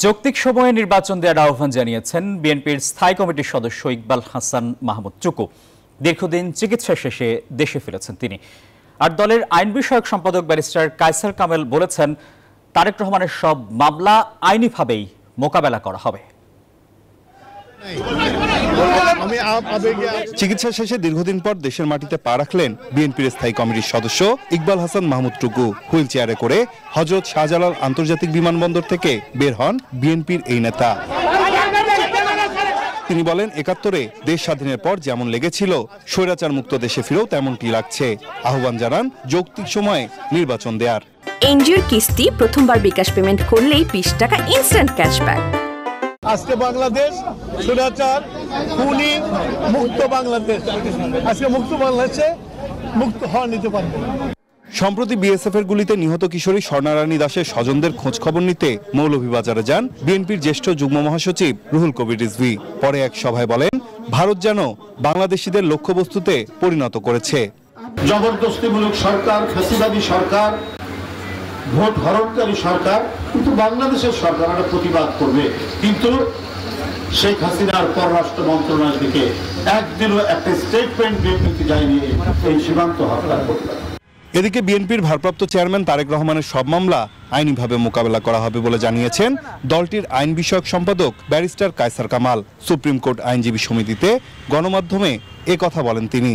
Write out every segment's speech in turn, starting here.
যৌক্তিক সময়ে নির্বাচন দেওয়ার আহ্বান জানিয়েছেন বিএনপির স্থায়ী কমিটির সদস্য ইকবাল হাসান মাহমুদ টুকু। দীর্ঘদিন চিকিৎসা শেষে দেশে ফিরেছেন তিনি। আর দলের আইন বিষয়ক সম্পাদক ব্যারিস্টার কায়সার কামেল বলেছেন, তারেক রহমানের সব মামলা আইনিভাবেই মোকাবেলা করা হবে। চিকিৎসা শেষে দীর্ঘদিন পর দেশের মাটিতে পা রাখলেন বিএনপির স্থায়ী কমিটির সদস্য ইকবাল হাসান মাহমুদ টুকু। হুইল চেয়ারে করে হযরত শাহজালাল আন্তর্জাতিক বিমানবন্দর থেকে বের হন বিএনপির এই নেতা। তিনি বলেন, ৭১-এ দেশ স্বাধীনের পর যেমন লেগেছিল, স্বৈরাচার মুক্ত দেশে ফিরেও তেমনটি লাগছে। আহ্বান জানান যৌক্তিক সময়ে নির্বাচন দেয়ার। এনজিওর কিস্তি প্রথমবার বিকাশ পেমেন্ট করলেই ২০ টাকা ইনস্ট্যান্ট ক্যাশব্যাক। আজকে বাংলাদেশ স্বৈরাচার খুনি মুক্ত বাংলাদেশ। আজকে মুক্ত বাংলাদেশে মুক্ত হওয়া নিতে পারবে। সম্প্রতি বিএসএফ এর গুলিতে নিহত কিশোরী স্বর্ণারানী দাসের স্বজনদের খোঁজ খবর নিতে মৌলভীবাজারে যান বিএনপির জ্যেষ্ঠ যুগ্ম মহাসচিব রুহুল কবির রিজভী। পরে এক সভায় বলেন, ভারত যেন বাংলাদেশিদের লক্ষ্যবস্তুতে পরিণত করেছে। জবরদস্তিমূলক সরকার, ফ্যাসিবাদী সরকার, ভোট হরণকারী সরকার, কিন্তু বাংলাদেশের সরকার একটা প্রতিবাদ করবে, কিন্তু শেখ হাসিনার পররাষ্ট্র মন্ত্রণালয় থেকে একদিনও একটা স্টেটমেন্ট বিবৃতি যায়নি এই সীমান্ত হত্যা করতে। এদিকে বিএনপির ভারপ্রাপ্ত চেয়ারম্যান তারেক রহমানের সব মামলা আইনিভাবে মোকাবেলা করা হবে বলে জানিয়েছেন দলটির আইন বিষয়ক সম্পাদক barrister Kaiser Kamal. Supreme court আইনজীবী সমিতিতে গণমাধ্যমে কথা বলেন তিনি।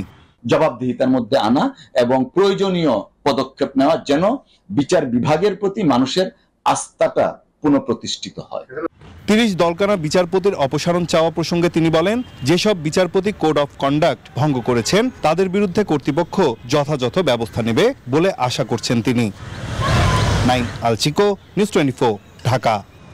জবাবদিহিতার মধ্যে আনা এবং প্রয়োজনীয় পদক্ষেপ নেওয়া যেন বিচার বিভাগের প্রতি মানুষের আস্থাটা পুনঃপ্রতিষ্ঠিত হয়। ৩০ দলকানা বিচারপতির অপসারণ চাওয়া প্রসঙ্গে তিনি বলেন, যেসব বিচারপতি কোড অফ কন্ডাক্ট ভঙ্গ করেছেন তাদের বিরুদ্ধে কর্তৃপক্ষ যথাযথ ব্যবস্থা নেবে বলে আশা করছেন তিনি। নাইম আল চিকো, নিউজ 24, ঢাকা।